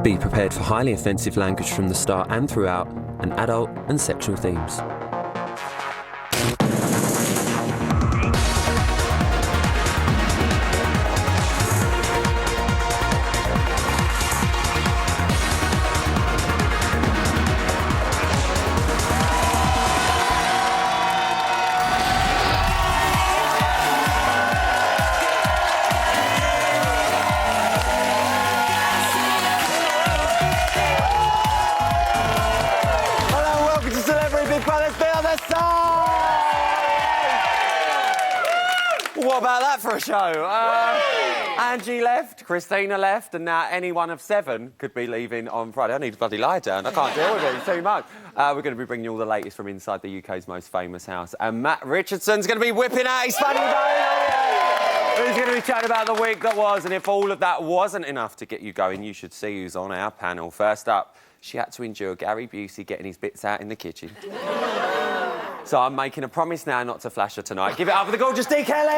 Be prepared for highly offensive language from the start and throughout, and adult and sexual themes. What about that for a show? Angie left, Christina left, and now any one of 7 could be leaving on Friday. I need to bloody lie down. I can't deal with it. It's too much. We're going to be bringing you all the latest from inside the UK's most famous house. And Matt Richardson's going to be whipping out his funny bone. He's going to be chatting about the week that was, and if all of that wasn't enough to get you going, you should see who's on our panel. First up, she had to endure Gary Busey getting his bits out in the kitchen. So I'm making a promise now not to flash her tonight. Give it up for the gorgeous Dee Kelly!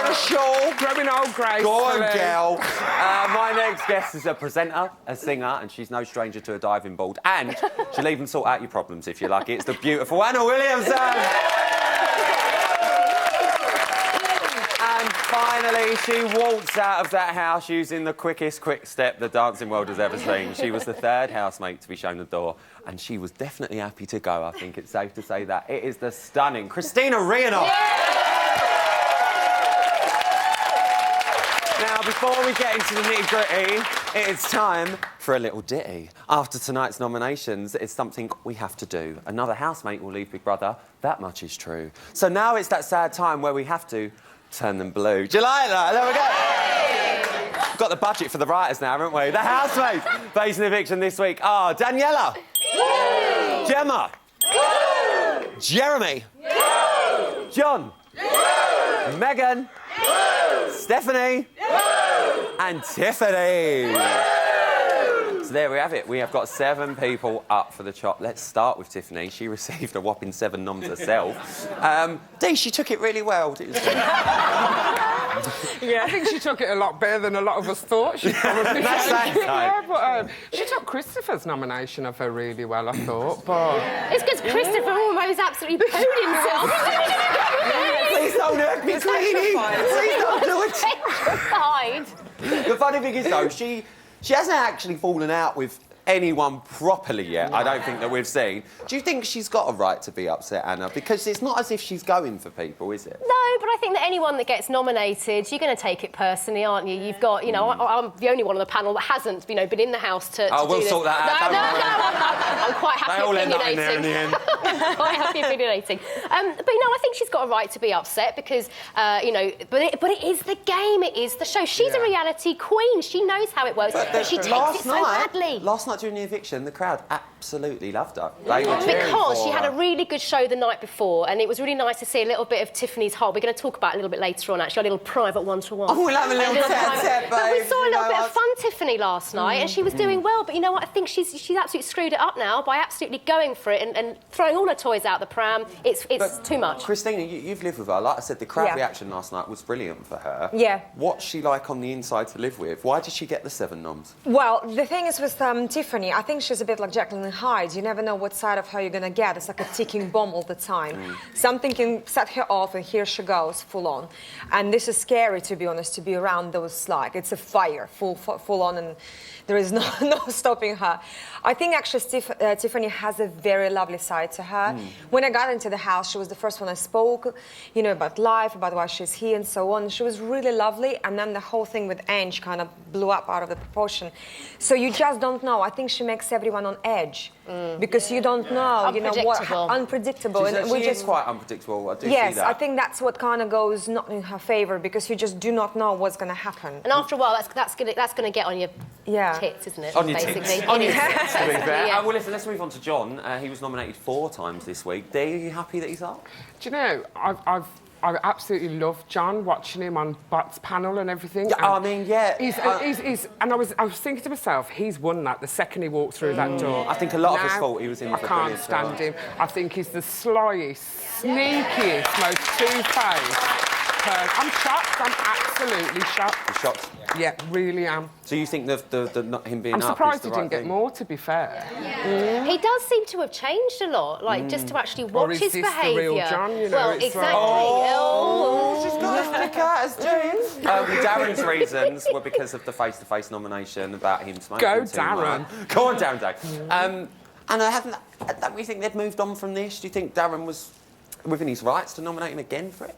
The show! Growing old Grace. Go on, girl. My next guest is a presenter, a singer, and she's no stranger to a diving board. And she'll even sort out your problems if you're lucky. It's the beautiful Anna Williamson! And finally, she walks out of that house using the quickest quick step the dancing world has ever seen. She was the 3rd housemate to be shown the door, and she was definitely happy to go. I think it's safe to say that. It is the stunning Christina Rianoff. Yeah! Now, before we get into the nitty-gritty, it's time for a little ditty. After tonight's nominations, it's something we have to do. Another housemate will leave Big Brother, that much is true. So now it's that sad time where we have to turn them blue. Do you like that? There we go. We've got the budget for the writers now, haven't we? The housemates facing eviction this week are Daniela, Woo! Gemma, Woo! Jeremy, Woo! John, Woo! Megan, Woo! Stephanie, Woo! and Tiffany. Woo! So there we have it. We have got 7 people up for the chop. Let's start with Tiffany. She received a whopping 7 noms herself. Dee, she took it really well, didn't she? Yeah, I think she took it a lot better than a lot of us thought she probably That's that did. time. Yeah, but she took Christopher's nomination of her really well, I thought. But it's because Christopher almost absolutely pooed himself. Please don't hurt me, Queenie. Please don't do it. Petrified. The funny thing is, though, she hasn't actually fallen out with anyone properly yet. No. I don't think that we've seen. Do you think she's got a right to be upset, Anna? Because it's not as if she's going for people, is it? No, but I think that anyone that gets nominated, you're going to take it personally, aren't you? You've got, you know, I'm the only one on the panel that hasn't, you know, been in the house to we'll do this. sort that out. No, I'm quite happy they all end up in there in the end. Quite happy opinionating. But, you know, I think she's got a right to be upset because, you know, but it is the game, it is the show. She's a reality queen. She knows how it works, but she takes it so badly. Last night during the eviction, the crowd absolutely loved her. They were cheering because for she had her. a really good show the night before, and it was really nice to see a little bit of Tiffany's heart. We're going to talk about it a little bit later on, actually, a little private one-to-one. Oh, we'll have a little tete-a-tete, But we babe. saw a little bit of fun Tiffany last night, and she was doing well. But you know what? I think she's absolutely screwed it up now by absolutely going for it and throwing all her toys out the pram. It's too much. Christina, you've lived with her. Like I said, the crowd reaction last night was brilliant for her. Yeah. What's she like on the inside to live with? Why did she get the 7 noms? Well, the thing is with Tiffany, I think she's a bit like Jekyll and Hyde. You never know what side of her you're going to get. It's like a ticking bomb all the time. Something can set her off and here she goes, full on. And this is scary, to be honest, to be around those, like, it's a fire, full on, and there is no stopping her. I think actually Tiffany has a very lovely side to her. When I got into the house, she was the first one I spoke, you know, about life, about why she's here and so on. She was really lovely, and then the whole thing with Ange kind of blew up out of the proportion. So you just don't know. I think she makes everyone on edge because you don't know, you know, what unpredictable. She is quite unpredictable. I do see yes, that. I think that's what kind of goes not in her favour because you just do not know what's going to happen. And after a while, that's gonna get on your tits, isn't it? On your basically. tits. On your tits, to be fair. Yeah. Well, listen, let's move on to John. He was nominated 4 times this week. Dee, are you happy that he's up? do you know, I absolutely love John, watching him on Bot's panel and everything. Yeah, I mean, yeah. And I was thinking to myself, he's won that the second he walked through that door. I think a lot of us thought he was in I for can't brilliant stand style. him. I think he's the slyest, sneakiest, most two-faced. I'm shocked. I'm absolutely shocked. You're shocked. Yeah, really am. So you think the not him being I'm up surprised is he the didn't right get thing? more, to be fair. He does seem to have changed a lot, like just to actually watch is his this the behaviour. real John, you know, well, it's exactly. like- Oh. She's got to stick out as James. Darren's reasons were because of the face-to-face nomination about him smoking Go, too Darren. much. Go on, Darren Day. And don't we think they've moved on from this? Do you think Darren was within his rights to nominate him again for it?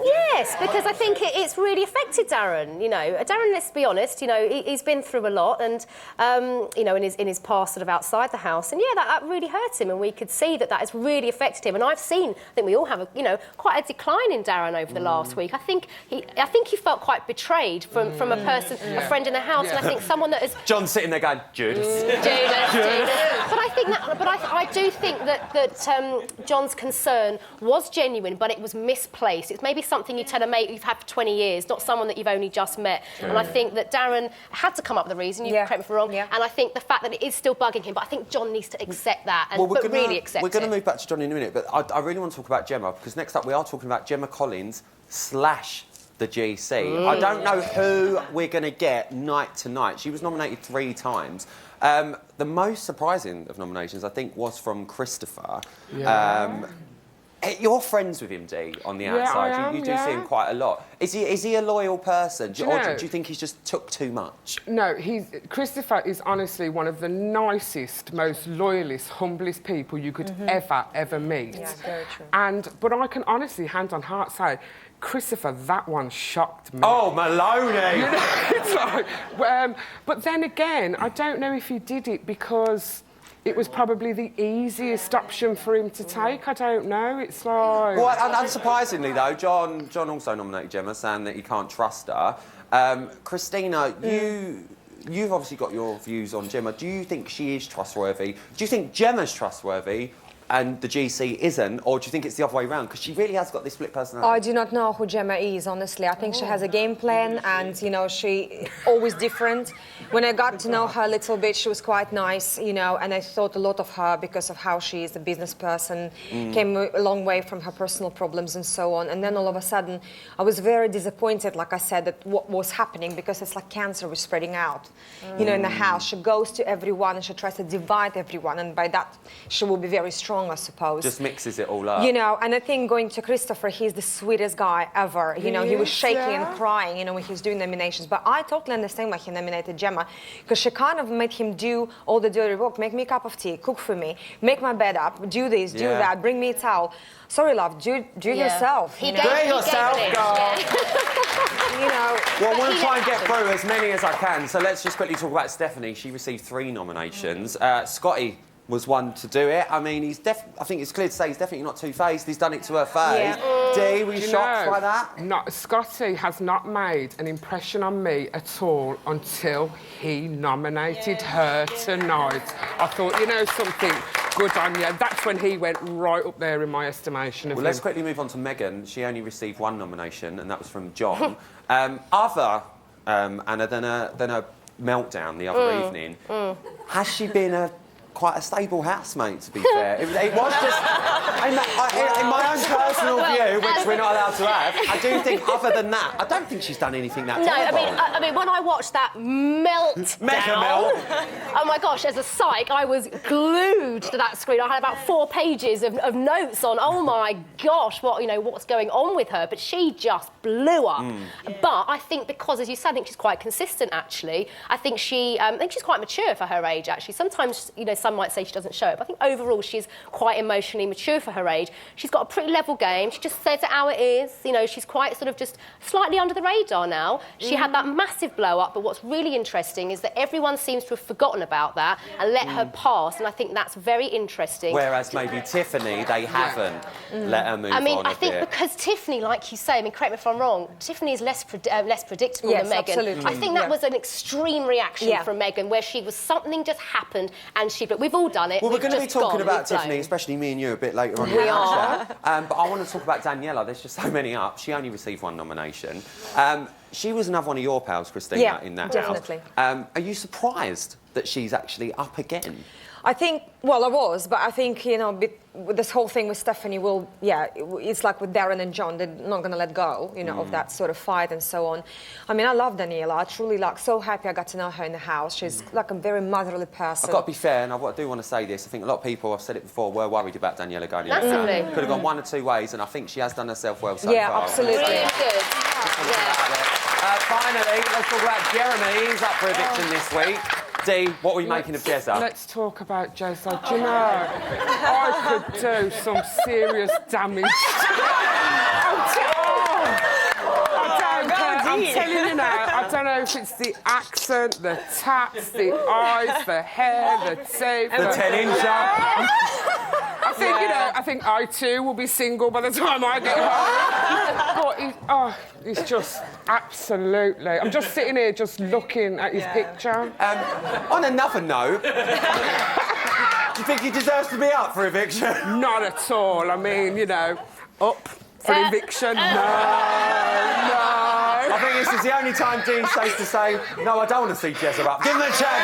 Yes, because I think it's really affected Darren. You know, Darren, let's be honest, you know, he's been through a lot, and you know, in his past sort of outside the house, and yeah, that really hurt him, and we could see that has really affected him. And I've seen, I think we all have, quite a decline in Darren over the last week. I think he felt quite betrayed from a person, a friend in the house, and I think someone that has. John's sitting there going, Judas. Judas. But I think that, I do think that John's concern was genuine, but it was misplaced. It's maybe something you tell a mate you've had for 20 years, not someone that you've only just met. And I think that Darren had to come up with a reason. You correct me if I'm wrong. Yeah. And I think the fact that it is still bugging him, but I think John needs to accept that and really accept it. We're going to move back to John in a minute, but I really want to talk about Gemma, because next up we are talking about Gemma Collins / the GC. I don't know who we're going to get night to night. She was nominated 3 times. The most surprising of nominations, I think, was from Christopher. Yeah. You're friends with him, Dee, on the outside. I am, you do see him quite a lot. Is he a loyal person? Do you think he's just took too much? No, Christopher is honestly one of the nicest, most loyalist, humblest people you could ever meet. Yeah, very true. But I can honestly, hand on heart, say, Christopher, that one shocked me. Oh, Maloney! You know, it's like, but then again, I don't know if he did it because it was probably the easiest option for him to take. I don't know. It's like... Well, unsurprisingly, though, John also nominated Gemma, saying that he can't trust her. Christina, you've obviously got your views on Gemma. Do you think she is trustworthy? Do you think Gemma's trustworthy and the GC isn't, or do you think it's the other way around? Because she really has got this split personality. I do not know who Gemma is, honestly. I think she has a game plan, and, you know, she always different. When I got to know her a little bit, she was quite nice, you know, and I thought a lot of her because of how she is a business person, came a long way from her personal problems and so on. And then all of a sudden, I was very disappointed, like I said, that what was happening, because it's like cancer was spreading out, you know, in the house. She goes to everyone and she tries to divide everyone, and by that, she will be very strong, I suppose. Just mixes it all up. You know, and I think going to Christopher, he's the sweetest guy ever. You know, he was shaking and crying, you know, when he was doing nominations. But I totally understand why he nominated Gemma, because she kind of made him do all the dirty work. Make me a cup of tea, cook for me, make my bed up, do this, do that, bring me a towel. Sorry, love, do it yourself. Do it yourself, girl. You know. Well, I want to try and get through as many as I can. So let's just quickly talk about Stephanie. She received 3 nominations. Scotty was one to do it. I mean, I think it's clear to say he's definitely not two-faced. He's done it to her face. Dee, were you shocked by that? No, Scotty has not made an impression on me at all until he nominated her tonight. I thought, you know something, good on you. That's when he went right up there in my estimation of him. Let's quickly move on to Megan. She only received 1 nomination, and that was from John. Anna, than a meltdown the other evening. Has she been quite a stable housemate, to be fair? It was just... in my own personal view, which we're not allowed to have, I do think, other than that, I don't think she's done anything that terrible. I mean, when I watched that meltdown... Mega melt. Oh, my gosh, as a psych, I was glued to that screen. I had about 4 pages of notes on, oh, my gosh, what's going on with her? But she just blew up. But I think because, as you said, I think she's quite consistent, actually. I think she's quite mature for her age, actually. Sometimes, some might say she doesn't show it, but I think overall she's quite emotionally mature for her age. She's got a pretty level game. She just says it how it is. She's quite sort of just slightly under the radar now. She had that massive blow up, but what's really interesting is that everyone seems to have forgotten about that and let her pass, and I think that's very interesting. Whereas maybe Tiffany, they haven't let her move on. I mean, I think because Tiffany, like you say, correct me if I'm wrong, Tiffany is less predictable than Megan. Absolutely. I think that was an extreme reaction from Megan, where something just happened and we've all done it. Well, we're going to be talking about Tiffany, especially me and you, a bit later on. We are. But I want to talk about Daniela. There's just so many up. She only received 1 nomination. She was another one of your pals, Christina, in that definitely. house. Are you surprised that she's actually up again? I think, well, I was, but I think, you know, with this whole thing with Stephanie it's like with Darren and John, they're not going to let go, you know, of that sort of fight and so on. I mean, I love Daniela. I truly, like, so happy I got to know her in the house. She's, like, a very motherly person. I've got to be fair, and I do want to say this. I think a lot of people, I've said it before, were worried about Daniela going in. Massively. Could have gone one or two ways, and I think she has done herself well so far. Yeah, absolutely. Brilliant, good. Finally, let's talk about Jeremy. He's up for eviction this week. Dee, what were you making of Jezza? Let's talk about Jezza. Do you know, I could do some serious damage. I'm telling you now, I don't know if it's the accent, the tats, the eyes, the hair, the teeth. The 10-incher. I think I too will be single by the time I get home. But he's just absolutely. I'm just sitting here just looking at his picture. On another note, do you think he deserves to be up for eviction? Not at all. I mean, you know, up for eviction. No. I think this is the only time Dee's safe to say, no, I don't want to see Jezza up. Give him a check,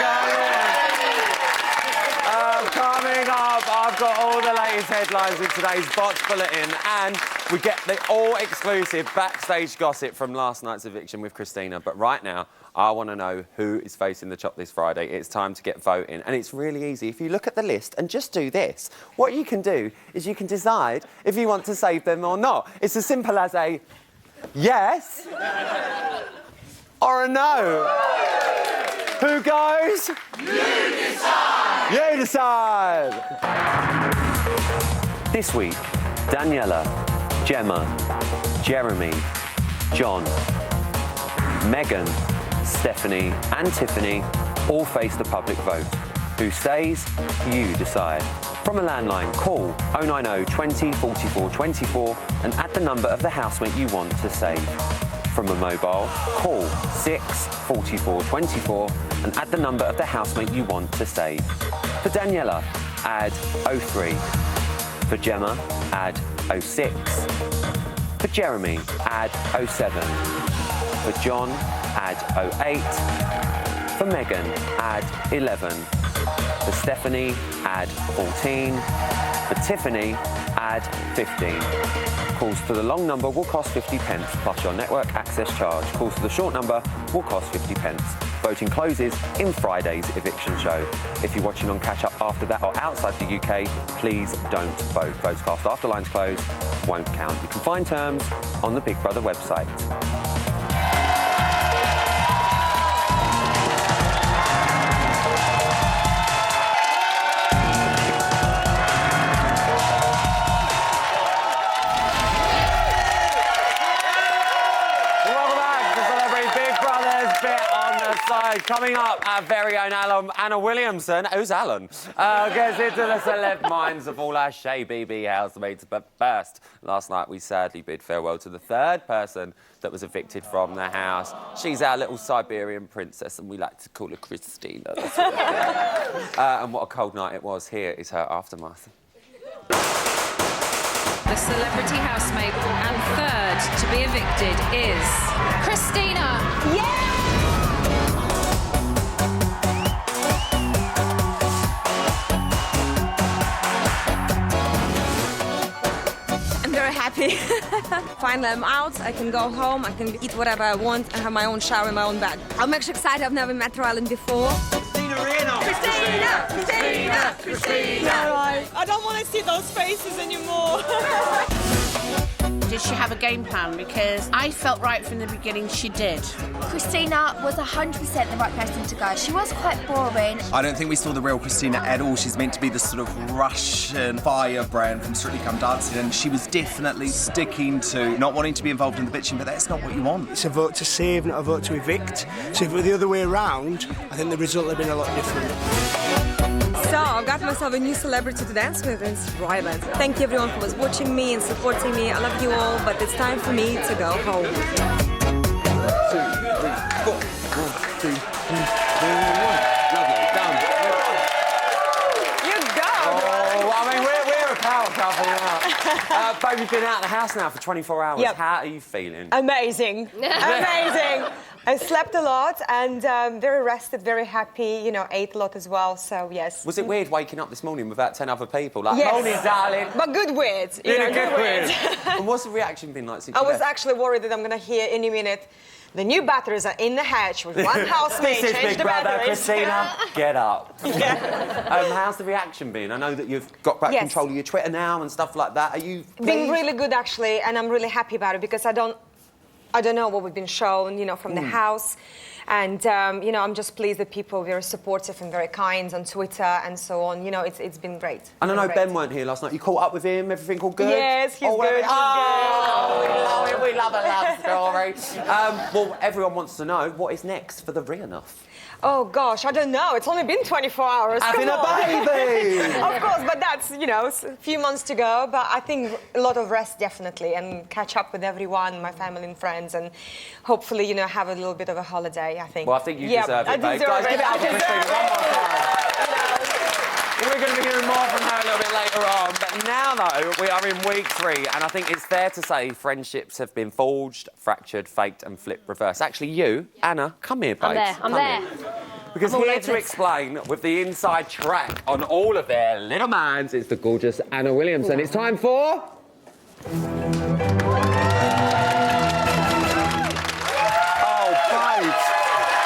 coming up, I've got all the latest headlines in today's Botch Bulletin, and we get the all-exclusive backstage gossip from last night's eviction with Christina. But right now, I want to know who is facing the chop this Friday. It's time to get voting, and it's really easy. If you look at the list and just do this, what you can do is you can decide if you want to save them or not. It's as simple as a yes or a no. Who goes? You decide! You decide! This week, Daniela, Gemma, Jeremy, John, Megan, Stephanie and Tiffany all face the public vote. Who stays? You decide. From a landline, call 090 20 44 24 and add the number of the housemate you want to save. From a mobile, call 6 44 24 and add the number of the housemate you want to save. For Daniela, add 03. For Gemma, add 06. For Jeremy, add 07. For John, add 08. For Megan, add 11. For Stephanie, add 14. For Tiffany, add 15. Calls to the long number will cost 50 pence, plus your network access charge. Calls to the short number will cost 50 pence. Voting closes in Friday's eviction show. If you're watching on catch-up after that or outside the UK, please don't vote. Votes cast after lines close won't count. You can find terms on the Big Brother website. Coming up, our very own Anna Williamson, who's Alan, gets into the celeb minds of all our CBBUK housemates. But first, last night we sadly bid farewell to the third person that was evicted from the house. She's our little Siberian princess, and we like to call her Christina. And what a cold night it was. Here is her aftermath. The celebrity housemate and third to be evicted is Christina. Yeah! Happy. Finally, I'm out. I can go home. I can eat whatever I want and have my own shower in my own bed. I'm actually excited. I've never met Rylan before. Christina Reno! Christina! Christina! Christina! I don't want to see those faces anymore. Did she have a game plan? Because I felt right from the beginning she did. Christina was 100% the right person to go. She was quite boring. I don't think we saw the real Christina at all. She's meant to be the sort of Russian firebrand from Strictly Come Dancing, and she was definitely sticking to not wanting to be involved in the bitching, but that's not what you want. It's a vote to save, not a vote to evict. So if it were the other way around, I think the result would have been a lot different. So, I've got myself a new celebrity to dance with, and it's Rylan. Thank you everyone who was watching me and supporting me. I love you all, but it's time for me to go home. 2, 3, 4. 1, 2, 3, 4. Lovely, done. You go! Oh, I mean, we're a power couple now. Baby's been out of the house now for 24 hours. Yep. How are you feeling? Amazing. Amazing. I slept a lot and very rested, very happy, you know, ate a lot as well, so yes. Was it weird waking up this morning without 10 other people? Like, yes. morning, darling. But good weird. Good weird. And what's the reaction been like since I you was left? actually worried that I'm going to hear any minute the new batteries are in the hatch with one housemate. This is change Big the Brother, batteries. Christina. Get up. Yeah. How's the reaction been? I know that you've got back control of your Twitter now and stuff like that. Are you pleased? Been really good actually, and I'm really happy about it because I don't know what we've been shown, you know, from the house. And, you know, I'm just pleased that people are very supportive and very kind on Twitter and so on. You know, it's been great. And I know Ben weren't here last night. You caught up with him? Everything all good? Yes, he's good. Oh, we love a love story. Well, everyone wants to know what is next for the Real Enough. Oh, gosh, I don't know. It's only been 24 hours. Having a baby! Of course, but that's, you know, a few months to go. But I think a lot of rest, definitely, and catch up with everyone, my family and friends, and hopefully, you know, have a little bit of a holiday, I think. Well, I think you deserve it, babe. Guys, give it up for Christina one more time. We're going to be hearing more from her a little bit later on. But now, though, we are in week 3, and I think it's fair to say friendships have been forged, fractured, faked and flipped reverse. Actually, you, Anna, come here, babe. I'm there. Because here to explain with the inside track on all of their little mans is the gorgeous Anna Williamson. It's time for... Oh, babes.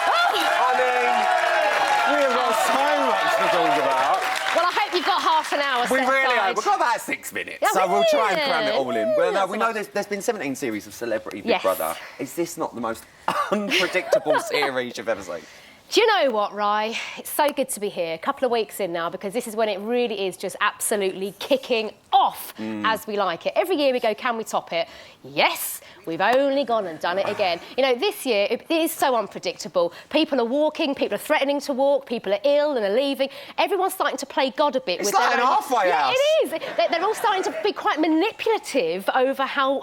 I mean, we have got so much to talk about. Well, I hope you've got half an hour We set really aside. have. We've got about 6 minutes, Yeah, so we'll try and yeah. cram it all in. Well, That's we know there's been 17 series of Celebrity Big Yes. Brother. Is this not the most unpredictable series you've ever seen? Do you know what, Rye? It's so good to be here. A couple of weeks in now, because this is when it really is just absolutely kicking off as we like it. Every year we go, can we top it? Yes, we've only gone and done it again. You know, this year it is so unpredictable. People are walking, people are threatening to walk, people are ill and are leaving. Everyone's starting to play God a bit. It's with like their an own... halfway house. Yeah, it is. They're all starting to be quite manipulative over how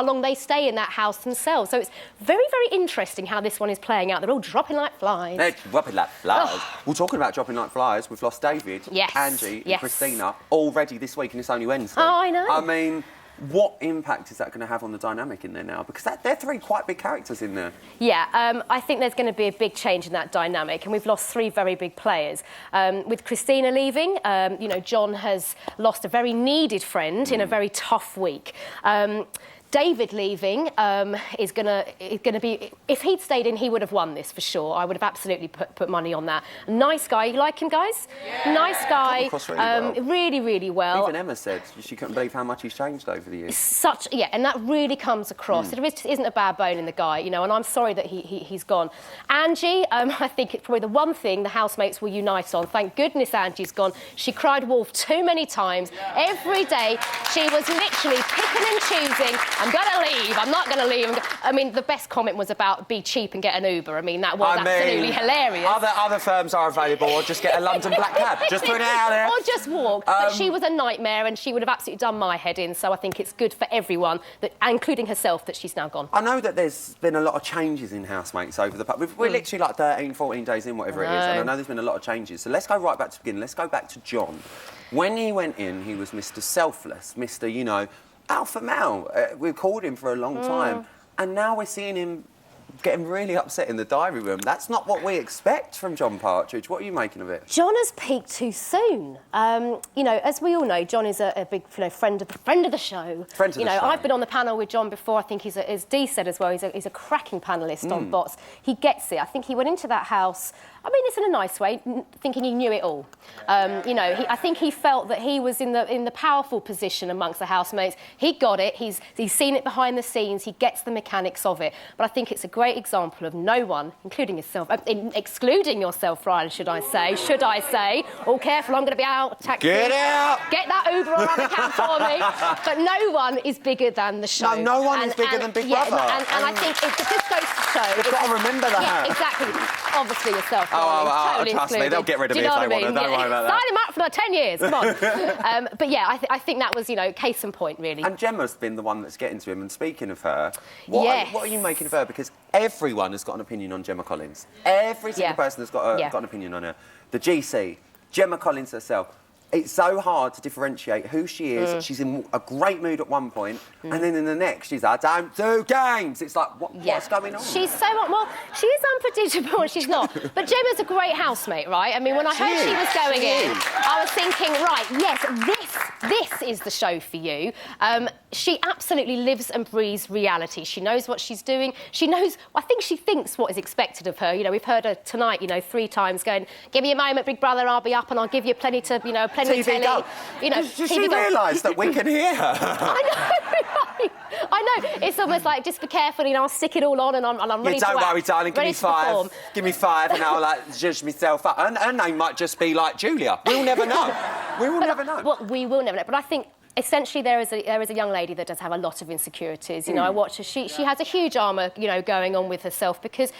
long they stay in that house themselves. So it's very, very interesting how this one is playing out. They're all dropping like flies. They're dropping like flies. Well, talking about dropping like flies, we've lost David, Yes. Angie Yes. and Christina already this week, and it's only Wednesday. Oh, I know. I mean, what impact is that going to have on the dynamic in there now? Because they're 3 quite big characters in there. Yeah, I think there's going to be a big change in that dynamic, and we've lost 3 very big players. With Christina leaving, you know, John has lost a very needed friend in a very tough week. David leaving is going to be... If he'd stayed in, he would have won this for sure. I would have absolutely put money on that. Nice guy. You like him, guys? Yeah. Nice guy. Come across really well. Really, really well. Even Emma said she couldn't believe how much he's changed over the years. And that really comes across. There isn't a bad bone in the guy, you know, and I'm sorry that he's gone. Angie, I think it's probably the one thing the housemates will unite on. Thank goodness Angie's gone. She cried wolf too many times. Every day she was literally picking and choosing. I'm going to leave. I'm not going to leave. I mean, the best comment was about be cheap and get an Uber. I mean, that was absolutely hilarious. Other firms are available, or just get a London black cab. Just put it out there. Or just walk. But she was a nightmare, and she would have absolutely done my head in, so I think it's good for everyone, including herself, that she's now gone. I know that there's been a lot of changes in housemates over the past... We're literally like 13, 14 days in, whatever it is, and I know there's been a lot of changes. So let's go right back to the beginning. Let's go back to John. When he went in, he was Mr. Selfless, Mr., you know, alpha male. We've called him for a long time, and now we're seeing him getting really upset in the diary room. That's not what we expect from John Partridge. What are you making of it? John has peaked too soon. You know, as we all know, John is a big, you know, friend of the show. Friend of the show. I've been on the panel with John before. I think as Dee said as well, he's a cracking panellist on Bots. He gets it. I think he went into that house, I mean, it's in a nice way, thinking he knew it all. You know, I think he felt that he was in the powerful position amongst the housemates. He got it. He's seen it behind the scenes. He gets the mechanics of it. But I think it's a great example of no one, including yourself, excluding yourself, Ryan, should I say? All careful, I'm going to be out. Taxi. Get out! Get that Uber or other cab for me. But no one is bigger than the show. No one is bigger than Big Brother. And I think it just goes to show... You've got to remember that. Yeah, exactly. Obviously yourself. Totally trust me, they'll get rid of me if they want to. Don't worry about that. Sign him up for 10 years, come on. But yeah, I think that was, you know, case in point, really. And Gemma's been the one that's getting to him. And speaking of her, what are you making of her? Because everyone has got an opinion on Gemma Collins. Every single person has got an opinion on her. The GC, Gemma Collins herself. it's so hard to differentiate who she is. She's in a great mood at one point, and then in the next, she's like, don't do games. It's like, what's going on? She's so... Well, she is unpredictable and she's not. But Gemma's a great housemate, right? I mean, when I heard she was going in, I was thinking, right, yes, this is the show for you. She absolutely lives and breathes reality. She knows what she's doing. She knows... I think she thinks what is expected of her. You know, we've heard her tonight, you know, 3 times going, give me a moment, Big Brother, I'll be up and I'll give you plenty to, you know, plenty of telly. Go. You know, does she realise that we can hear her? I know. It's almost like, just be careful, you know, I'll stick it all on and I'm ready to... Don't worry, darling, give me 5. Give me 5 and I'll, like, judge myself up. Her name might just be, like, Julia. We'll never know. We will never know. Well, we will never know. But I think... Essentially, there is a young lady that does have a lot of insecurities. You know, I watch her. She has a huge armour, you know, going on with herself because,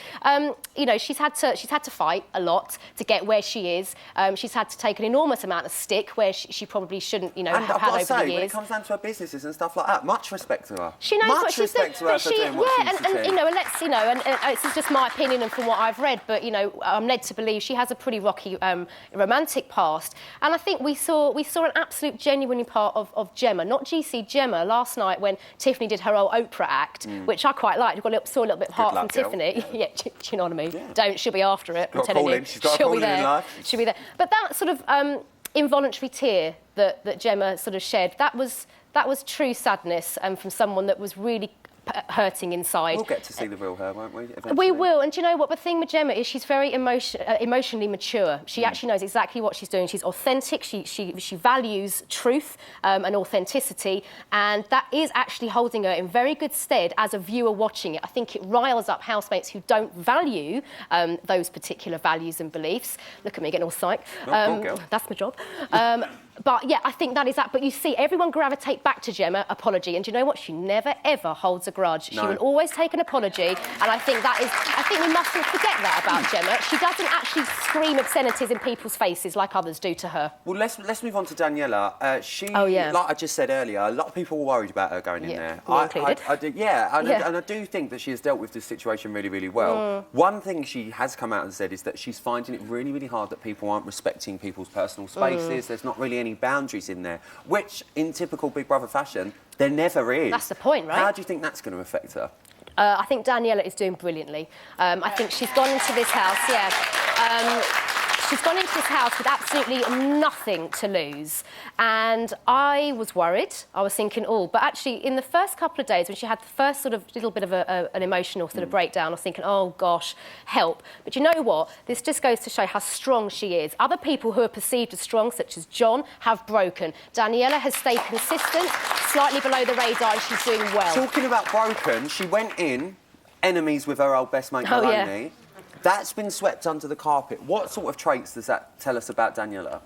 you know, she's had to fight a lot to get where she is. She's had to take an enormous amount of stick where she probably shouldn't, you know, have had over the years. When it comes down to her businesses and stuff like that, much respect to her. She knows what she's doing. But she, and you know, and let's, you know, and this is just my opinion and from what I've read, but you know, I'm led to believe she has a pretty rocky romantic past, and I think we saw an absolute genuine part of Gemma, not GC, Gemma, last night when Tiffany did her old Oprah act, which I quite liked. Saw a little bit of heart from Tiffany. Yeah, do you know what I mean? Yeah. She'll be after it. I'm telling you. She'll be there. She'll be there. But that sort of involuntary tear that Gemma sort of shed, that was true sadness from someone that was really hurting inside. We'll get to see the real her, won't we? Eventually. We will, and do you know what? The thing with Gemma is she's very emotionally mature. She actually knows exactly what she's doing. She's authentic. She values truth and authenticity, and that is actually holding her in very good stead as a viewer watching it. I think it riles up housemates who don't value those particular values and beliefs. Look at me getting all psych. That's my job. But yeah, I think that is that. But you see, everyone gravitate back to Gemma, apology. And do you know what? She never, ever holds a grudge. No. She will always take an apology. And I think we mustn't forget that about Gemma. She doesn't actually scream obscenities in people's faces like others do to her. Well, let's move on to Daniela. Like I just said earlier, a lot of people were worried about her going in there. I do think that she has dealt with this situation really, really well. One thing she has come out and said is that she's finding it really, really hard that people aren't respecting people's personal spaces. There's not really any boundaries in there, which, in typical Big Brother fashion, there never is. That's the point, right? How do you think that's going to affect her? I think Daniela is doing brilliantly. I think she's gone into this house, she's gone into this house with absolutely nothing to lose. And I was worried. I was thinking, but actually, in the first couple of days, when she had the first sort of little bit of an emotional sort of breakdown, I was thinking, oh, gosh, help. But you know what? This just goes to show how strong she is. Other people who are perceived as strong, such as John, have broken. Daniela has stayed consistent, slightly below the radar, and she's doing well. Talking about broken, she went in, enemies with her old best mate, Maloney. Yeah. That's been swept under the carpet. What sort of traits does that tell us about Daniela?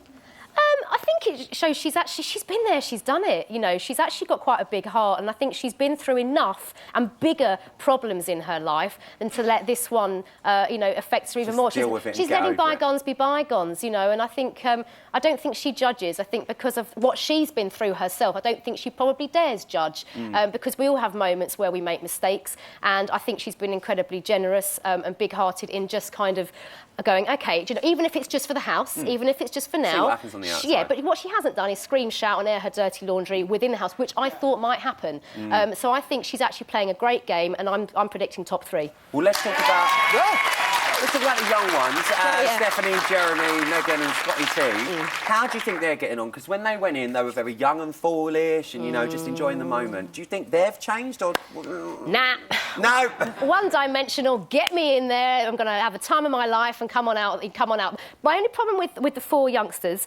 I think it shows she's been there, she's done it. You know, she's actually got quite a big heart, and I think she's been through enough and bigger problems in her life than to let this one, you know, affect her even more. She's letting bygones be bygones, you know, and I think I don't think she judges. I think because of what she's been through herself, I don't think she probably dares judge because we all have moments where we make mistakes, and I think she's been incredibly generous and big-hearted in just kind of going, OK, you know, even if it's just for the house, even if it's just for now. See what happens on the outside. Yeah, but what she hasn't done is scream, shout and air her dirty laundry within the house, which I thought might happen. So I think she's actually playing a great game, and I'm predicting top 3. Well, let's talk about... Let's talk about the young ones. Stephanie, Jeremy, Megan and Scotty T. How do you think they're getting on? Because when they went in, they were very young and foolish and, you know, just enjoying the moment. Do you think they've changed or... Nah. No. One-dimensional, get me in there, I'm going to have the time of my life and come on out. My only problem with the 4 youngsters,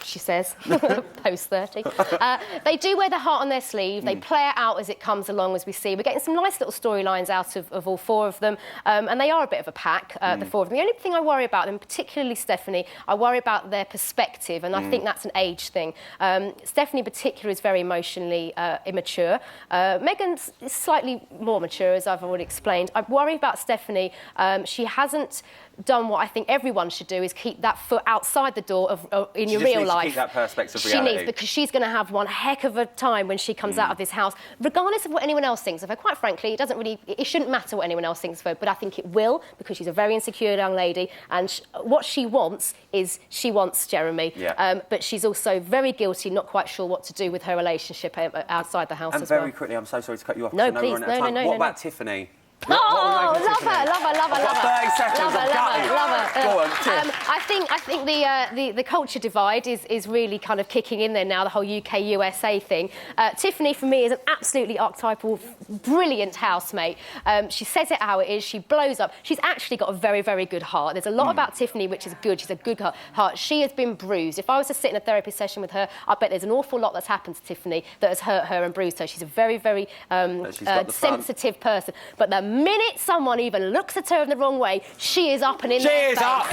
she says, post-30, they do wear their heart on their sleeve. They play it out as it comes along, as we see. We're getting some nice little storylines out of all 4 of them, and they are a bit of a pack, the 4 of them. The only thing I worry about them, particularly Stephanie, I worry about their perspective, and I think that's an age thing. Stephanie in particular is very emotionally immature. Megan's slightly more mature, as I've already explained. I worry about Stephanie. She hasn't done what I think everyone should do, is keep that foot outside the door in your real life. Keep that perspective She reality. needs, because she's going to have one heck of a time when she comes out of this house, regardless of what anyone else thinks of her. Quite frankly, it shouldn't matter what anyone else thinks of her, but I think it will, because she's a very insecure young lady, and what she wants is she wants Jeremy. Yeah. But she's also very guilty, not quite sure what to do with her relationship outside the house and as well. very quickly, I'm so sorry to cut you off. No, I know please, we're running out of time. no. What about Tiffany? Oh, love her. I've got 30 seconds. Love her. Go on, Tiff. I think the culture divide is really kind of kicking in there now, the whole UK-USA thing. Tiffany, for me, is an absolutely archetypal, brilliant housemate. She says it how it is. She blows up. She's actually got a very, very good heart. There's a lot about Tiffany which is good. She's a good heart. She has been bruised. If I was to sit in a therapy session with her, I bet there's an awful lot that's happened to Tiffany that has hurt her and bruised her. She's a very, very sensitive person. But the minute someone even looks at her in the wrong way, she is up and in their face. She is up.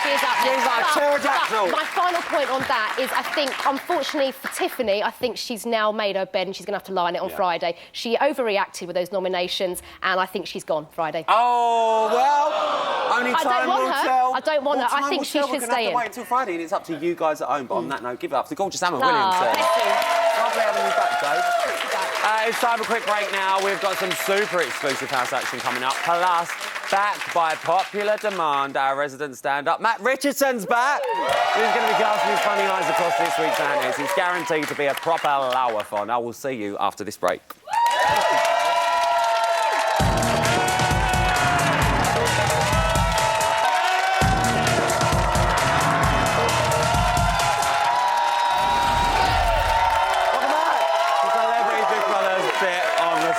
She's like pterodactyl. My final point on that is, I think, unfortunately for Tiffany, I think she's now made her bed and she's going to have to lie on it on Friday. She overreacted with those nominations, and I think she's gone Friday. Oh, well, only time will tell. I don't want her. I think she should stay in. We're going to have to wait until Friday, and it's up to you guys at home. But on that note, give it up to gorgeous Emma Williamson. Lovely having you back, Dave. It's time for a quick break now. We've got some super exclusive house action coming up. Plus, back by popular demand, our resident stand-up, Matt Richardson's back. He's going to be casting his funny eyes across this week's antics. It's guaranteed to be a proper lower-thon. I will see you after this break.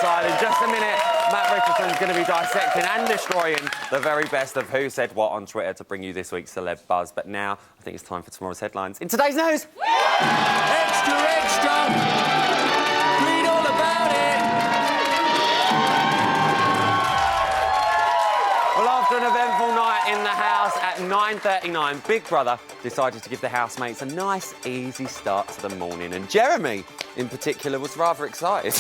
In just a minute, Matt Richardson's going to be dissecting and destroying the very best of Who Said What on Twitter to bring you this week's celeb buzz. But now, I think it's time for tomorrow's headlines. In today's news... Extra, extra! Read all about it! Well, after an eventful night in the house at 9:39, Big Brother decided to give the housemates a nice, easy start to the morning. And Jeremy, in particular, was rather excited.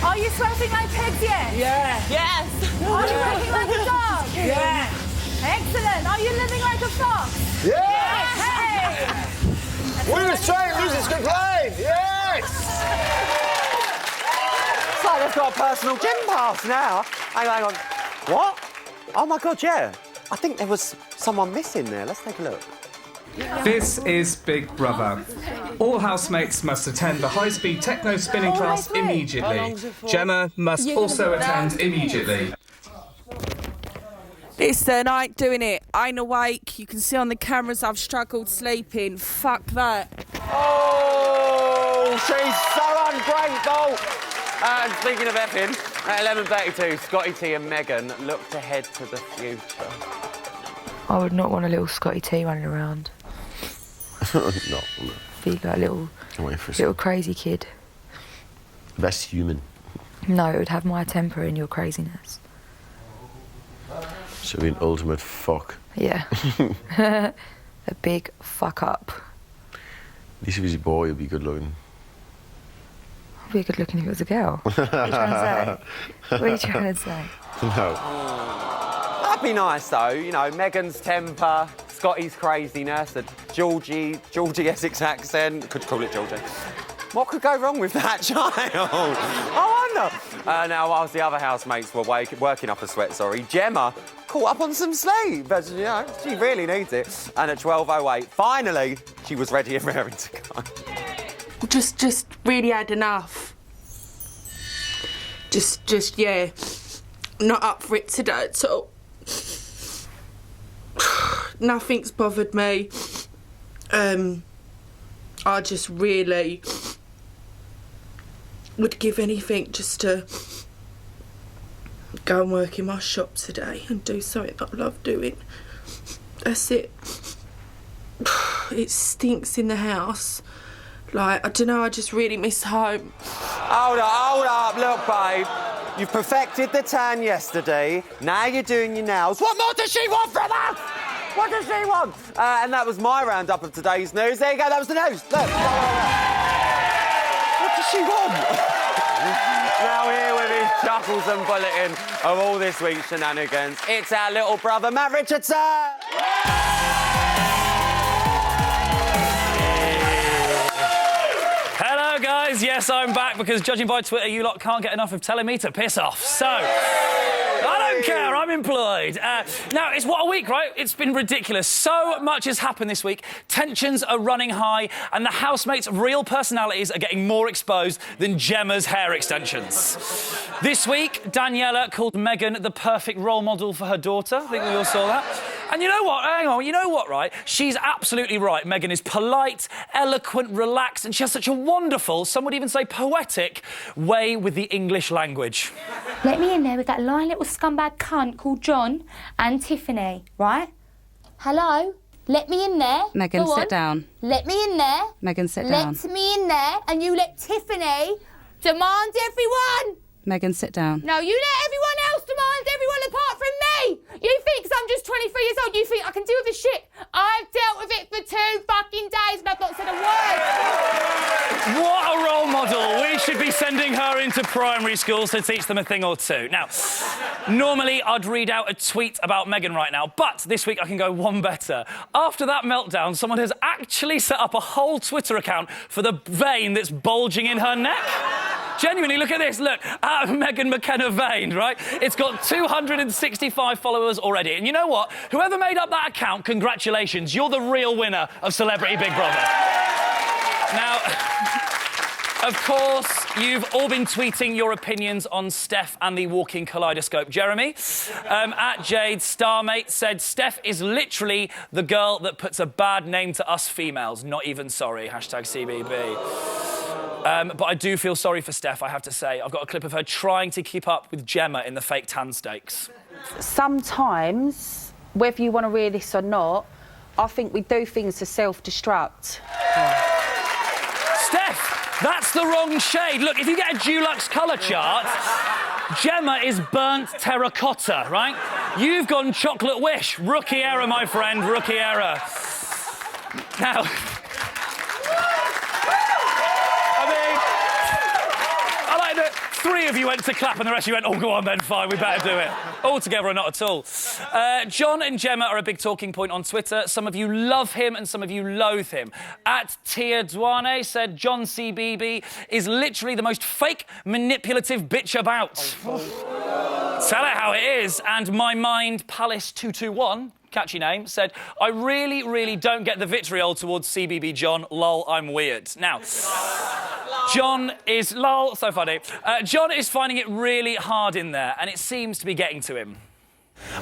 Are you sweating like pigs yet? Yeah. Yes. Are you walking like a dog? Yeah. Excellent. Are you living like a fox? Yes. Hey. We're Australian music's complain. Yes. So they've got a personal gym pass now. Hang on. What? Oh my God, yeah. I think there was someone missing there. Let's take a look. This is Big Brother. All housemates must attend the high-speed techno spinning class immediately. Gemma must also attend immediately. Listen, I ain't doing it. I ain't awake. You can see on the cameras I've struggled sleeping. Fuck that. Oh, she's so ungrateful. And speaking of effing, at 11:32, Scotty T and Megan looked ahead to the future. I would not want a little Scotty T running around. No. Be like a little crazy kid. Best human. No, it would have my temper in your craziness. Should be an ultimate fuck. Yeah. A big fuck up. At least if he's a boy, he'll be good looking. I'd be good looking if it was a girl. What are you trying to say? What are you trying to say? No. That'd be nice, though. You know, Megan's temper, Scotty's craziness, and Georgie Essex accent. Could call it Georgie. What could go wrong with that child? I wonder. Now, whilst the other housemates were working up a sweat, Gemma caught up on some sleep. But, you know, she really needs it. And at 12:08, finally, she was ready and raring to go. Just really had enough. Yeah. Not up for it today at all. Nothing's bothered me. I just really would give anything just to go and work in my shop today and do something that I love doing. That's it. It stinks in the house Like, I don't know, I just really miss home. Hold up, look, babe. You've perfected the tan yesterday. Now you're doing your nails. What more does she want from us? What does she want? And that was my roundup of today's news. There you go, that was the news. Look. What does she want? Now here with his chuckles and bulletin of all this week's shenanigans, it's our little brother, Matt Richardson. Hello, guys. Yes, I'm back because, judging by Twitter, you lot can't get enough of telling me to piss off. So, I don't care. I'm employed. Now, it's what a week, right? It's been ridiculous. So much has happened this week. Tensions are running high, and the housemates' real personalities are getting more exposed than Gemma's hair extensions. This week, Daniela called Meghan the perfect role model for her daughter. I think we all saw that. And you know what? Hang on. You know what, right? She's absolutely right. Meghan is polite, eloquent, relaxed, and she has such a wonderful, some would even say poetic, way with the English language. Let me in there with that lying little scumbag cunt called John and Tiffany, right? Hello? Let me in there. Meghan, Go sit on. down. Let me in there. Megan, sit down. Let me in there, and you let Tiffany demand everyone. Megan, sit down. No, you let everyone else demand everyone apart from me. You think 'cause I'm just 23 years old, you think I can deal with this shit? I've dealt with it for 2 fucking days and I've not said a word. What a role model. We should be sending her into primary schools to teach them a thing or two. Now, normally I'd read out a tweet about Meghan right now, but this week I can go one better. After that meltdown, someone has actually set up a whole Twitter account for the vein that's bulging in her neck. Genuinely, look at this. Look, Meghan McKenna vein, right? It's got 265 followers already. And you know what? Whoever made up that account, congratulations. You're the real winner of Celebrity Big Brother. Now, of course, you've all been tweeting your opinions on Steph and the walking kaleidoscope. Jeremy, at Jade, Starmate said Steph is literally the girl that puts a bad name to us females. Not even sorry. Hashtag CBB. But I do feel sorry for Steph, I have to say. I've got a clip of her trying to keep up with Gemma in the fake tan stakes. Sometimes, whether you want to read this or not, I think we do things to self-destruct. Steph, that's the wrong shade. Look, if you get a Dulux colour chart, Gemma is burnt terracotta, right? You've gone chocolate wish. Rookie error, my friend, rookie error. Now... Three of you went to clap and the rest of you went, oh, go on then, fine, we better do it. All together or not at all. John and Gemma are a big talking point on Twitter. Some of you love him and some of you loathe him. At Tia Dwane said John CBB is literally the most fake, manipulative bitch about. Tell it how it is. And My Mind Palace 221... catchy name, said, I really, really don't get the vitriol towards CBB John. Lol, I'm weird. Now, John is... Lol, so funny. John is finding it really hard in there, and it seems to be getting to him.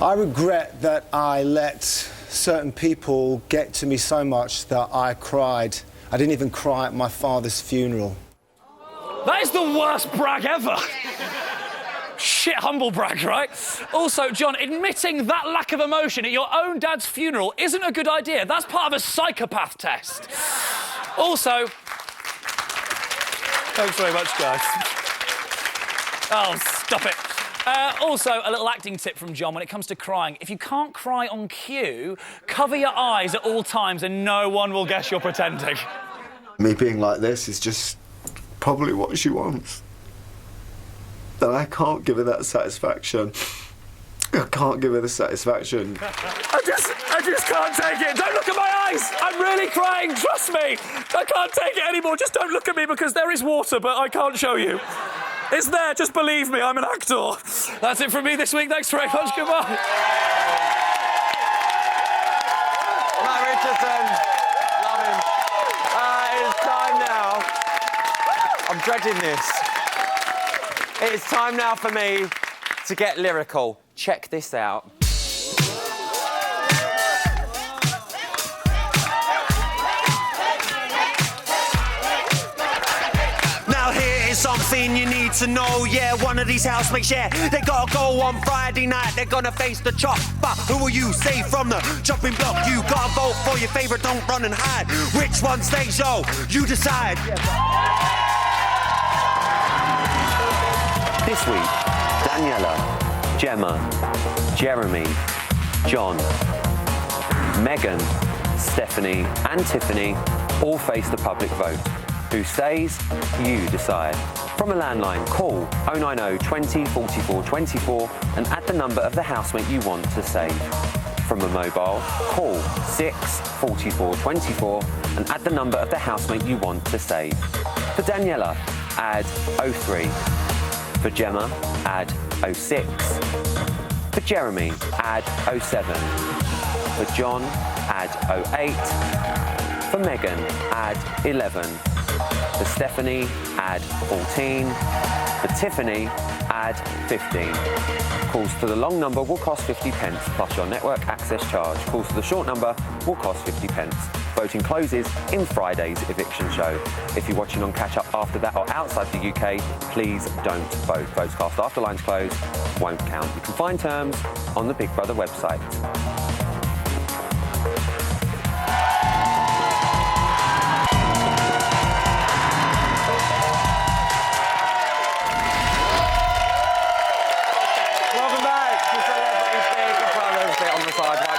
I regret that I let certain people get to me so much that I cried. I didn't even cry at my father's funeral. That is the worst brag ever. Shit, humble brag, right? Also, John, admitting that lack of emotion at your own dad's funeral isn't a good idea. That's part of a psychopath test. Also... Thanks very much, guys. Oh, stop it. Also, a little acting tip from John when it comes to crying. If you can't cry on cue, cover your eyes at all times and no one will guess you're pretending. Me being like this is just probably what she wants. That I can't give her that satisfaction. I can't give her the satisfaction. I just can't take it. Don't look at my eyes. I'm really crying. Trust me. I can't take it anymore. Just don't look at me because there is water, but I can't show you. It's there. Just believe me. I'm an actor. That's it from me this week. Thanks very much. Goodbye. Matt Richardson. Love him. It's time now. I'm dreading this. It's time now for me to get lyrical. Check this out. Now here is some something you need to know. Yeah, one of these housemates, yeah, they gotta go on Friday night. They're gonna face the chop. But who will you save from the chopping block? You gotta vote for your favourite, don't run and hide. Which one stays, yo? You decide. This week, Daniela, Gemma, Jeremy, John, Megan, Stephanie and Tiffany all face the public vote. Who stays? You decide. From a landline, call 090 20 44 24 and add the number of the housemate you want to save. From a mobile, call 6 44 24 and add the number of the housemate you want to save. For Daniela, add 03. For Gemma, add 06. For Jeremy, add 07. For John, add 08. For Megan, add 11. For Stephanie, add 14. For Tiffany, add 15. Calls to the long number will cost 50 pence plus your network access charge. Calls to the short number will cost 50 pence. Voting closes in Friday's eviction show. If you're watching on catch up after that or outside the UK, please don't vote. Votes cast after lines close won't count. You can find terms on the Big Brother website.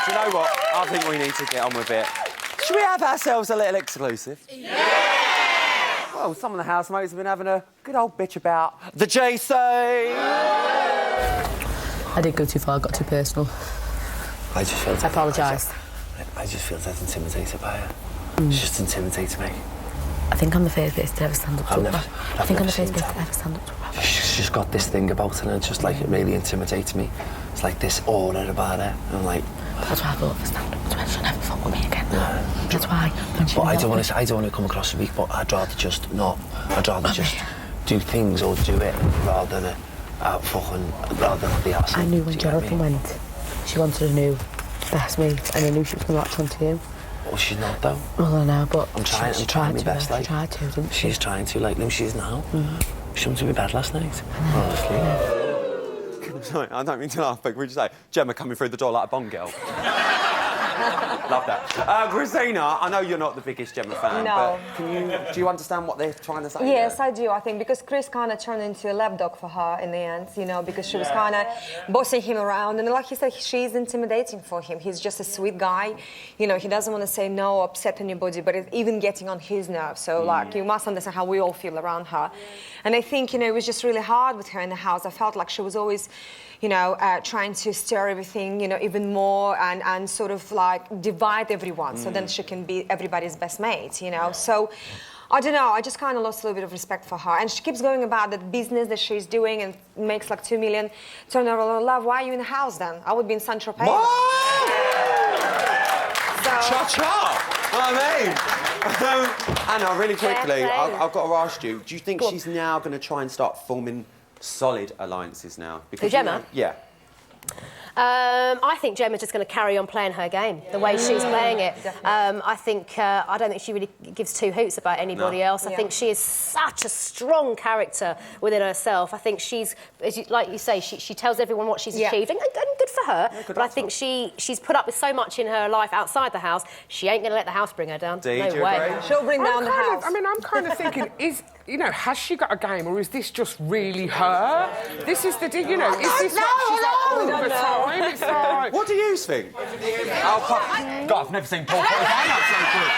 Do you know what? I think we need to get on with it. Should we have ourselves a little exclusive? Yeah! Well, some of the housemates have been having a good old bitch about the JC. I did go too far, I got too personal. I just feel... I apologise. I just feel that intimidated by her. She just intimidates me. I think I'm the first person to ever stand up to her. I think I'm the first person to ever stand up to her. She's got this thing about her and just like it really intimidates me. It's like this aura about her. I'm like... That's why I thought if I stand up to her, she'll never fuck with me again. That's why. But I don't want to come across as weak, but I'd rather just not. I'd rather just do things or do it rather than rather than the ass. I knew when Jonathan went, she wanted a new best mate, and I knew she was going to latch onto you. Well, she's not though. Well, I know, but I'm trying my best. Like, she tried to, didn't she? She's trying to, like, no, she is now. She went to my bed last night. Honestly. Sorry, I don't mean to laugh, but would you say Gemma coming through the door like a Bond girl? Love that. Christina, I know you're not the biggest Gemma fan, No. but do you understand what they're trying to say? Yes, I do. I think because Chris kind of turned into a lapdog for her in the end, you know, because she was kind of bossing him around. And like he said, she's intimidating for him. He's just a sweet guy. You know, he doesn't want to say no, upset anybody, but it's even getting on his nerves. So, like, you must understand how we all feel around her. And I think, you know, it was just really hard with her in the house. I felt like she was always, you know, trying to stir everything, you know, even more and sort of like divide everyone so then she can be everybody's best mate, you know. So I don't know, I just kind of lost a little bit of respect for her. And she keeps going about that business that she's doing and makes like 2 million. Turn around, love, why are you in the house then? I would be in Saint-Tropez. Cha-cha! I mean, Anna, really quickly, I've got to ask you, do you think she's now going to try and start forming solid alliances now? Because Gemma? Yeah. I think Gemma's just going to carry on playing her game, the way she's playing it. I don't think she really gives two hoots about anybody else. I think she is such a strong character within herself. I think she's, like you say, she tells everyone what she's achieved, and good for her. But I think she's put up with so much in her life outside the house, she ain't going to let the house bring her down. No way. She'll bring down the house. I mean, I'm kind of thinking, you know, has she got a game, or is this just really her? This is the, you know, is this what she's like all the time? It's like... What do you think? God, I've never seen Paul put his hand up so quick.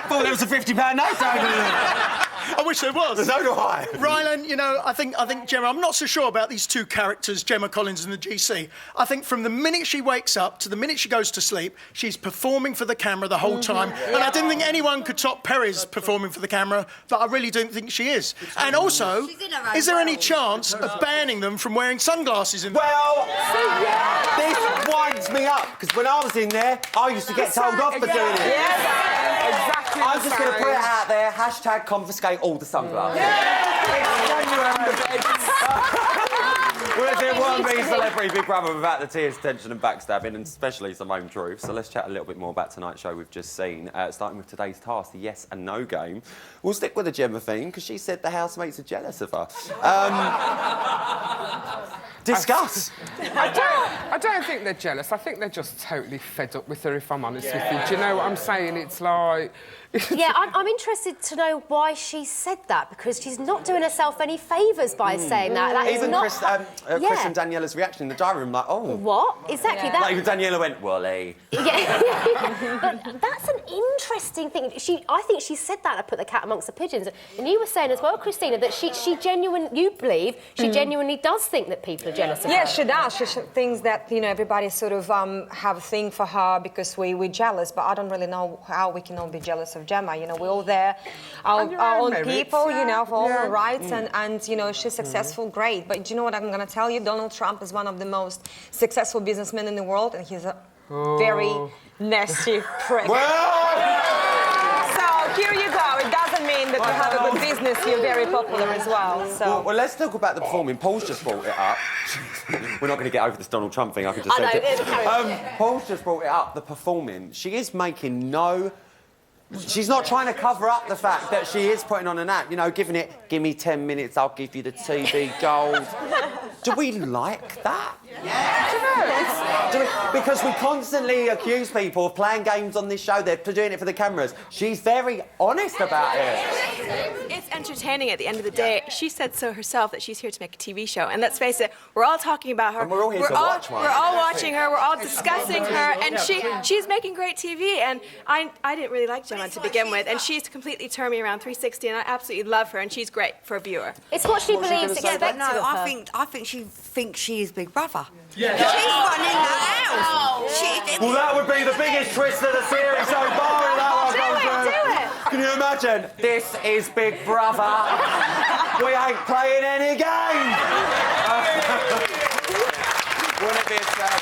Thought there was a £50 note over there. I wish there was. So do I. Rylan, you know, I think Gemma, I'm not so sure about these two characters, Gemma Collins and the GC. I think from the minute she wakes up to the minute she goes to sleep, she's performing for the camera the whole time. And I didn't think anyone could top Perry's performing for the camera, but I really don't think she is. And also, is there any chance of banning them from wearing sunglasses in Well, this winds me up, because when I was in there, I used to get told off for doing it. Exactly. I'm just going to put it out there, hashtag confiscate all the sunglasses. Well, there won't be Celebrity Big Brother without the tears, tension and backstabbing, and especially some home truth. So let's chat a little bit more about tonight's show we've just seen, starting with today's task, the yes and no game. We'll stick with the Gemma theme, because she said the housemates are jealous of her. Discuss. I don't think they're jealous. I think they're just totally fed up with her, if I'm honest with you. Do you know what I'm saying? It's like... Yeah, I'm interested to know why she said that, because she's not doing herself any favours by saying that. That is even not... Chris and Daniela's reaction in the diary room, like, oh... What? Exactly, that... Like, even Daniela went, Wally. Yeah. But that's an interesting thing. I think she said that to put the cat amongst the pigeons. And you were saying as well, Christina, that she genuinely... You believe she genuinely does think that people are jealous of her. Yeah, she does. She thinks that, you know, everybody sort of have a thing for her because we're jealous, but I don't really know how we can all be jealous of Gemma. You know, we're all there, our own people, you know, for all our rights, and, you know, she's successful, great. But do you know what I'm going to tell you? Donald Trump is one of the most successful businessmen in the world, and he's a very nasty prick. So here you go. It doesn't mean that you have a good business. You're very popular as well. So. Well, let's talk about the performing. Paul's just brought it up. We're not going to get over this Donald Trump thing. I could just say it. Paul's just brought it up. The performing. She is making no... She's not trying to cover up the fact that she is putting on an act, you know, giving it, give me 10 minutes, I'll give you the TV gold. Do we like that? Yeah. Because we constantly accuse people of playing games on this show, they're doing it for the cameras. She's very honest about it. It's entertaining at the end of the day. She said so herself that she's here to make a TV show. And let's face it, we're all talking about her. And we're all here to watch one. We're all watching her, we're all discussing her, and she's making great TV. And I didn't really like Gemma to begin with, and she's completely turned me around 360, and I absolutely love her, and she's great for a viewer. It's what she believes expected of her. I think she thinks she is Big Brother. Yeah. She's running that house. Well, that would be the biggest twist of the series so far. Do it. Can you imagine? This is Big Brother. We ain't playing any games. Wouldn't it be a turn-up?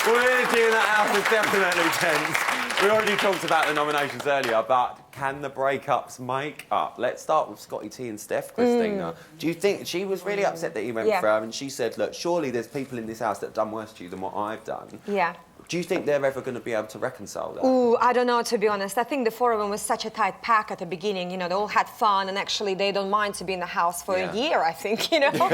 Well, the energy in that house is definitely tense. We already talked about the nominations earlier, but can the breakups make up? Let's start with Scotty T and Steph, Christina. Do you think she was really upset that he went for her, and she said, look, surely there's people in this house that have done worse to you than what I've done. Yeah. Do you think they're ever going to be able to reconcile that? Ooh, I don't know, to be honest. I think the four of them was such a tight pack at the beginning. You know, they all had fun, and actually they don't mind to be in the house for a year, I think, you know. But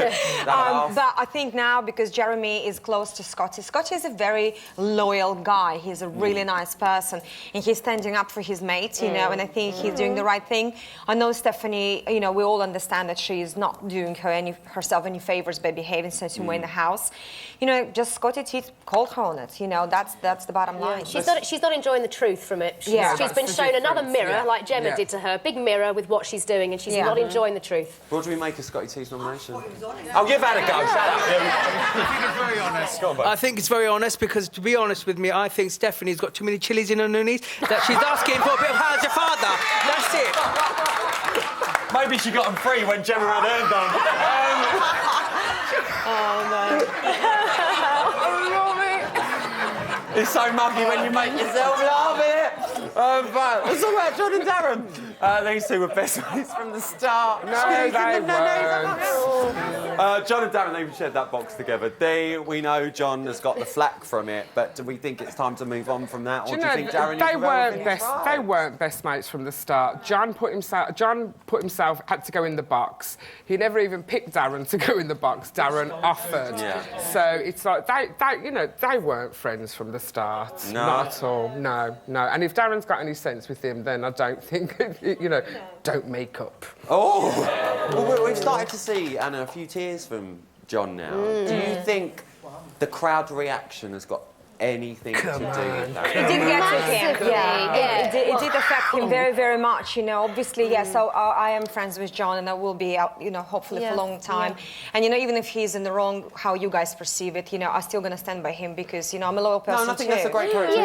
I think now, because Jeremy is close to Scotty, Scotty is a very loyal guy. He's a really nice person, and he's standing up for his mate, you know, and I think he's doing the right thing. I know Stephanie, you know, we all understand that she is not doing herself any favours by behaving certain way in the house. You know, just Scotty T called her on it, you know, that's the bottom line. She's not enjoying the truth from it. She's been shown another mirror, like Gemma did to her, big mirror with what she's doing, and she's not enjoying the truth. What do we make of Scotty T's nomination? Oh, give that a go. Shut up. I think it's very honest. I think it's very honest because, to be honest with me, I think Stephanie's got too many chilies in her noonies. That she's asking for a bit of how's your father. That's it. Maybe she got them free when Gemma had hers done. Oh, no. It's so muggy when you make yourself laugh at it. But let's talk about John and Darren. These two were best mates from the start. No, they weren't. John and Darren, they even shared that box together. We know John has got the flack from it, but do we think it's time to move on from that, or do you think Darren? They weren't best mates from the start. John put himself had to go in the box. He never even picked Darren to go in the box. Darren offered. Yeah. So it's like they weren't friends from the start. No. Not at all. No. And if Darren's got any sense with him, then I don't think don't make up. Oh, well, we've started to see, Anna, a few tears from John now. Do you think the crowd reaction has got anything to do with that? It did get to him. It did affect him very, very much. You know, obviously, so I am friends with John, and I will be, hopefully for a long time. And even if he's in the wrong, how you guys perceive it, I'm still going to stand by him because I'm a loyal person No, I think that's a great character.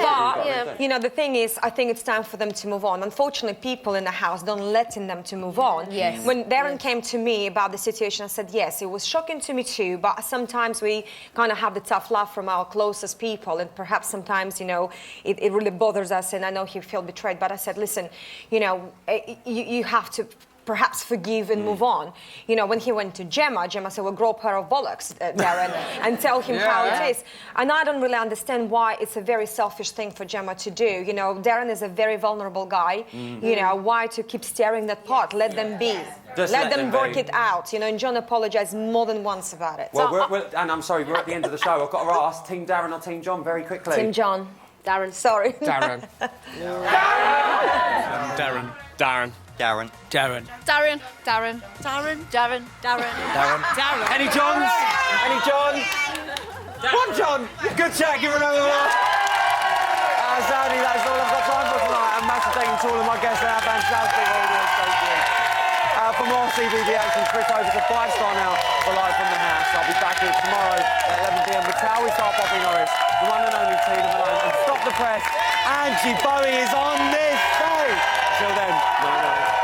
But the thing is, I think it's time for them to move on. Unfortunately, people in the house don't let them to move on. Yes. When Darren came to me about the situation, I said yes, it was shocking to me too. But sometimes we kind of have the tough love from our closest people. And perhaps sometimes, it really bothers us, and I know he felt betrayed. But I said, listen, you have to perhaps forgive and move on. You know, when he went to Gemma said, well, grow a pair of bollocks, Darren, and tell him how it is. And I don't really understand why it's a very selfish thing for Gemma to do. You know, Darren is a very vulnerable guy. You know, why to keep staring that part? Let them be. Just let them work be. it out, you know, and John apologised more than once about it. Well, and I'm sorry, we're at the end of the show. I've got to ask, Team Darren or Team John, very quickly. Team John. Darren, sorry. Darren. Darren. Darren. Darren. Darren. Darren. Darren. Darren. Darren. Darren. Darren. Darren. Any Johns? Any John? One John. Good chat. Give it another one. Sadly, that's all I've got time for tonight. And massive thank you to all of my guests and our fantastic audience. Thank you. For more CBB action, Chris over to 5-star now for Live from the House. I'll be back here tomorrow at 11 p.m. with Towie Star Poppy Norris, the one and only Tina Malone, and Stop the Press. Angie Bowie is on this day. Till then, night night.